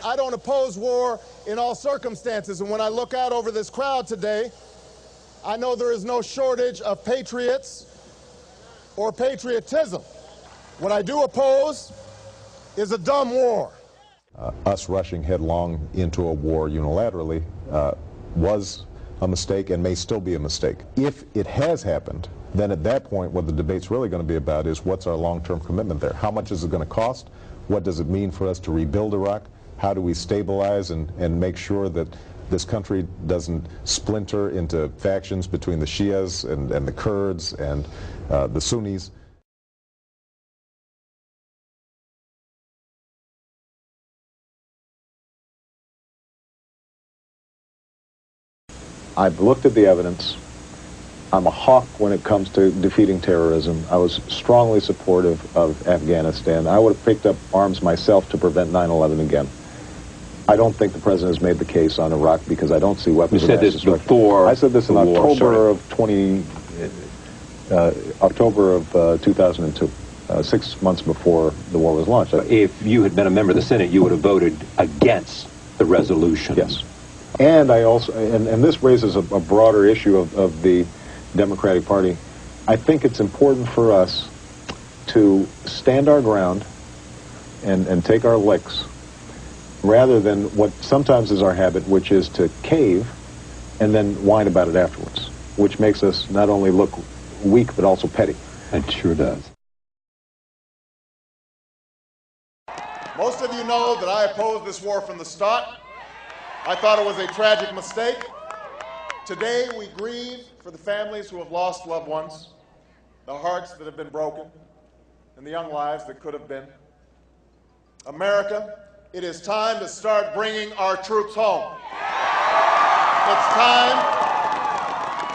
I don't oppose war in all circumstances, and when I look out over this crowd today, I know there is no shortage of patriots or patriotism. What I do oppose is a dumb war. Us rushing headlong into a war unilaterally was a mistake and may still be a mistake. If it has happened, then at that point what the debate's really going to be about is what's our long-term commitment there? How much is it going to cost? What does it mean for us to rebuild Iraq? How do we stabilize and make sure that this country doesn't splinter into factions between the Shias and the Kurds and the Sunnis? I've looked at the evidence. I'm a hawk when it comes to defeating terrorism. I was strongly supportive of Afghanistan. I would have picked up arms myself to prevent 9/11 again. I don't think the president has made the case on Iraq because I don't see weapons. You said this before. I said this in October of 2002, 6 months before the war was launched. If you had been a member of the Senate, you would have voted against the resolution. Yes. And I also, and this raises a broader issue of the Democratic Party. I think it's important for us to stand our ground and take our licks, rather than what sometimes is our habit, which is to cave and then whine about it afterwards, which makes us not only look weak but also petty. It sure does. Most of you know that I opposed this war from the start. I thought it was a tragic mistake. Today we grieve for the families who have lost loved ones, the hearts that have been broken, and the young lives that could have been. America, it is time to start bringing our troops home.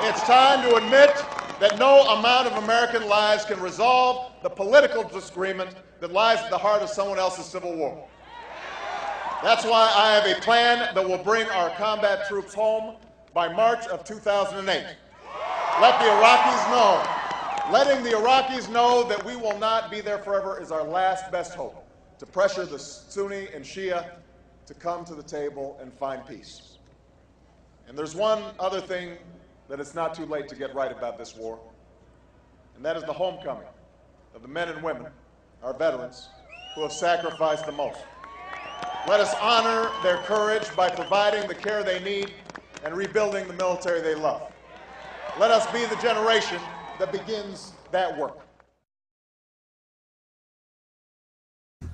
It's time to admit that no amount of American lives can resolve the political disagreement that lies at the heart of someone else's civil war. That's why I have a plan that will bring our combat troops home by March of 2008. Letting the Iraqis know that we will not be there forever is our last best hope to pressure the Sunni and Shia to come to the table and find peace. And there's one other thing that it's not too late to get right about this war, and that is the homecoming of the men and women, our veterans, who have sacrificed the most. Let us honor their courage by providing the care they need and rebuilding the military they love. Let us be the generation that begins that work.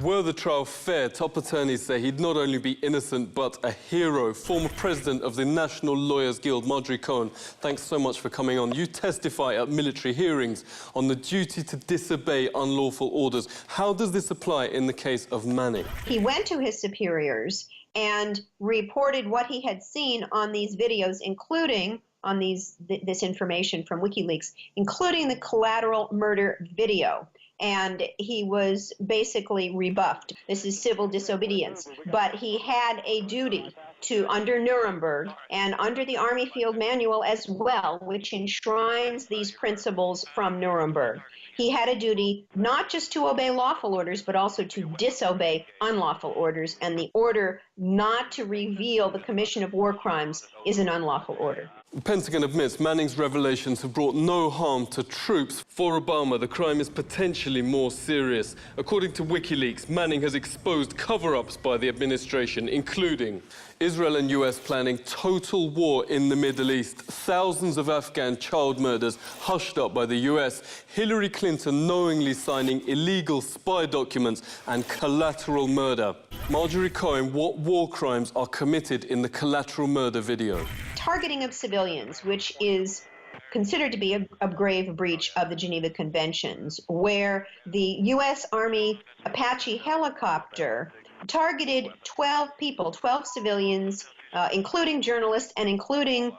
Were the trial fair, top attorneys say he'd not only be innocent but a hero. Former president of the National Lawyers Guild, Marjorie Cohen, thanks so much for coming on. You testify at military hearings on the duty to disobey unlawful orders. How does this apply in the case of Manning? He went to his superiors and reported what he had seen on these videos, including on this information from WikiLeaks, including the collateral murder video. And he was basically rebuffed. This is civil disobedience. But he had a duty to, under Nuremberg and under the Army Field Manual as well, which enshrines these principles from Nuremberg. He had a duty not just to obey lawful orders, but also to disobey unlawful orders. And the order not to reveal the commission of war crimes is an unlawful order. The Pentagon admits Manning's revelations have brought no harm to troops. For Obama, the crime is potentially more serious. According to WikiLeaks, Manning has exposed cover-ups by the administration, including Israel and US planning total war in the Middle East, thousands of Afghan child murders hushed up by the US, Hillary Clinton knowingly signing illegal spy documents, and collateral murder. Marjorie Cohen, what war crimes are committed in the collateral murder video? Targeting of civilians, which is considered to be a grave breach of the Geneva Conventions, where the U.S. Army Apache helicopter targeted 12 people, 12 civilians, including journalists and including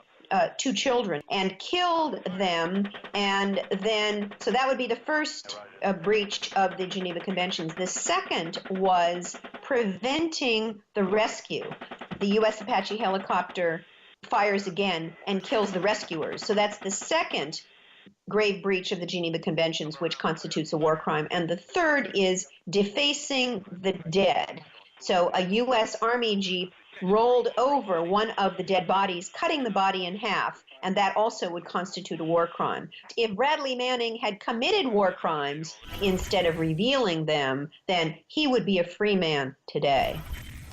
2 children, and killed them. And then, so that would be the first breach of the Geneva Conventions. The second was preventing the rescue. The U.S. Apache helicopter fires again and kills the rescuers. So that's the second grave breach of the Geneva Conventions, which constitutes a war crime. And the third is defacing the dead. So a U.S. Army Jeep rolled over one of the dead bodies, cutting the body in half, and that also would constitute a war crime. If Bradley Manning had committed war crimes instead of revealing them, then he would be a free man today.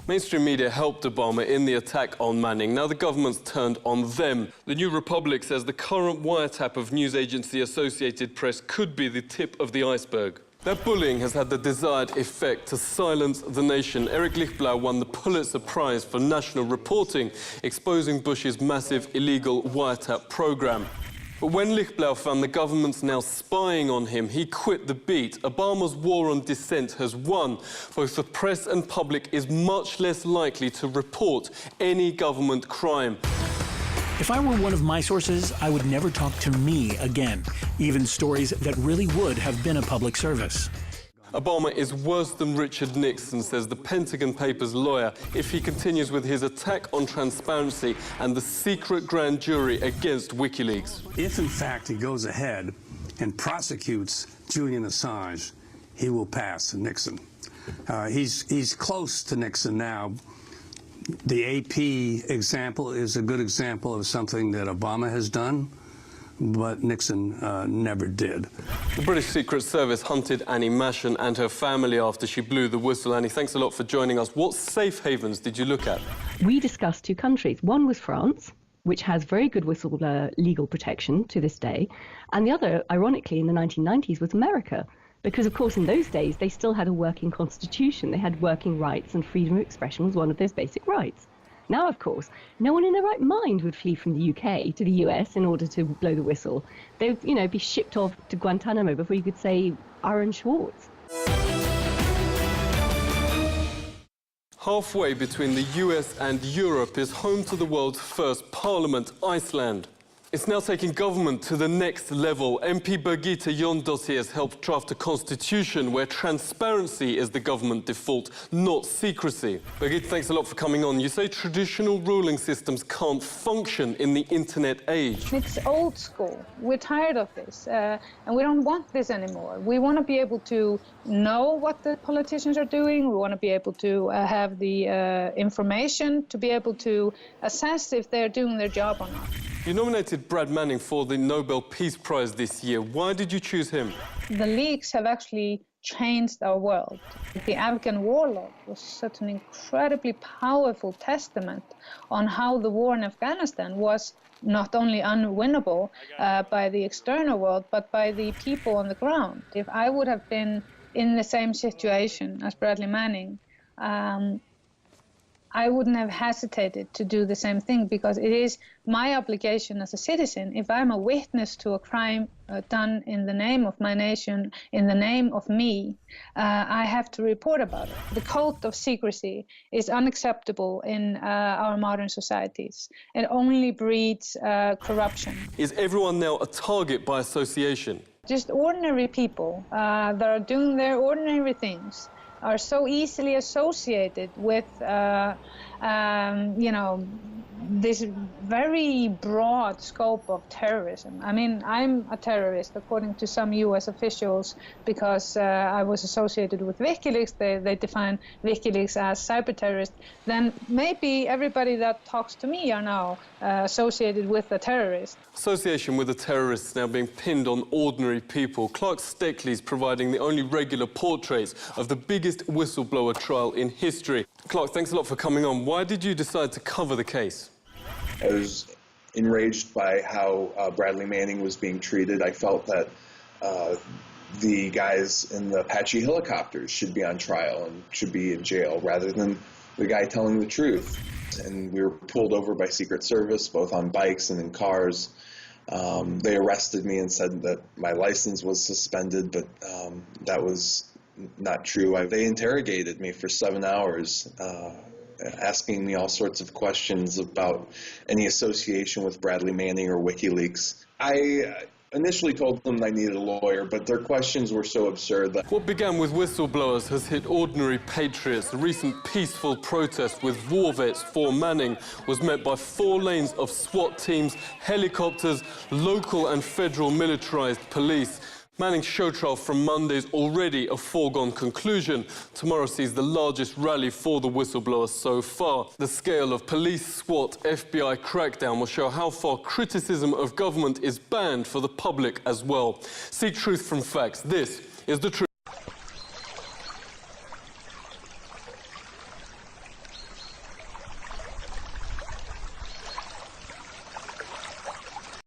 Mainstream media helped Obama in the attack on Manning. Now the government's turned on them. The New Republic says the current wiretap of news agency Associated Press could be the tip of the iceberg. That bullying has had the desired effect to silence the nation. Eric Lichtblau won the Pulitzer Prize for national reporting, exposing Bush's massive illegal wiretap program. But when Lichtblau found the government's now spying on him, he quit the beat. Obama's war on dissent has won. Both the press and public is much less likely to report any government crime. If I were one of my sources, I would never talk to me again, even stories that really would have been a public service. Obama is worse than Richard Nixon, says the Pentagon Papers lawyer, if he continues with his attack on transparency and the secret grand jury against WikiLeaks. If, in fact, he goes ahead and prosecutes Julian Assange, he will pass Nixon. He's close to Nixon now. The AP example is a good example of something that Obama has done, but Nixon never did. The British Secret Service hunted Annie Machon and her family after she blew the whistle. Annie, thanks a lot for joining us. What safe havens did you look at? We discussed two countries. One was France, which has very good whistleblower legal protection to this day, and the other, ironically, in the 1990s was America. Because, of course, in those days, they still had a working constitution. They had working rights, and freedom of expression was one of those basic rights. Now, of course, no one in their right mind would flee from the UK to the US in order to blow the whistle. They would, be shipped off to Guantanamo before you could say Aaron Schwartz. Halfway between the US and Europe is home to the world's first parliament, Iceland. It's now taking government to the next level. MP Birgitta Jónsdóttir has helped draft a constitution where transparency is the government default, not secrecy. Birgitta, thanks a lot for coming on. You say traditional ruling systems can't function in the internet age. It's old school. We're tired of this, and we don't want this anymore. We want to be able to know what the politicians are doing. We want to be able to have the information to be able to assess if they're doing their job or not. You nominated Brad Manning for the Nobel Peace Prize this year. Why did you choose him? The leaks have actually changed our world. The Afghan warlord was such an incredibly powerful testament on how the war in Afghanistan was not only unwinnable by the external world, but by the people on the ground. If I would have been in the same situation as Bradley Manning, I wouldn't have hesitated to do the same thing, because it is my obligation as a citizen. If I'm a witness to a crime done in the name of my nation, in the name of me, I have to report about it. The cult of secrecy is unacceptable in our modern societies. It only breeds corruption. Is everyone now a target by association? Just ordinary people that are doing their ordinary things are so easily associated with, this very broad scope of terrorism. I mean, I'm a terrorist, according to some U.S. officials, because I was associated with WikiLeaks. They define WikiLeaks as cyber terrorist. Then maybe everybody that talks to me are now associated with a terrorist. Association with a terrorist is now being pinned on ordinary people. Clark Steckley's providing the only regular portraits of the biggest whistleblower trial in history. Clark, thanks a lot for coming on. Why did you decide to cover the case? I was enraged by how Bradley Manning was being treated. I felt that the guys in the Apache helicopters should be on trial and should be in jail rather than the guy telling the truth. And we were pulled over by Secret Service, both on bikes and in cars. They arrested me and said that my license was suspended, but that was not true. They interrogated me for 7 hours, asking me all sorts of questions about any association with Bradley Manning or WikiLeaks. I initially told them I needed a lawyer, but their questions were so absurd that... What began with whistleblowers has hit ordinary patriots. The recent peaceful protest with war vets for Manning was met by 4 lanes of SWAT teams, helicopters, local and federal militarized police. Manning's show trial from Monday is already a foregone conclusion. Tomorrow sees the largest rally for the whistleblower so far. The scale of police, SWAT, FBI crackdown will show how far criticism of government is banned for the public as well. Seek truth from facts. This is The Truth.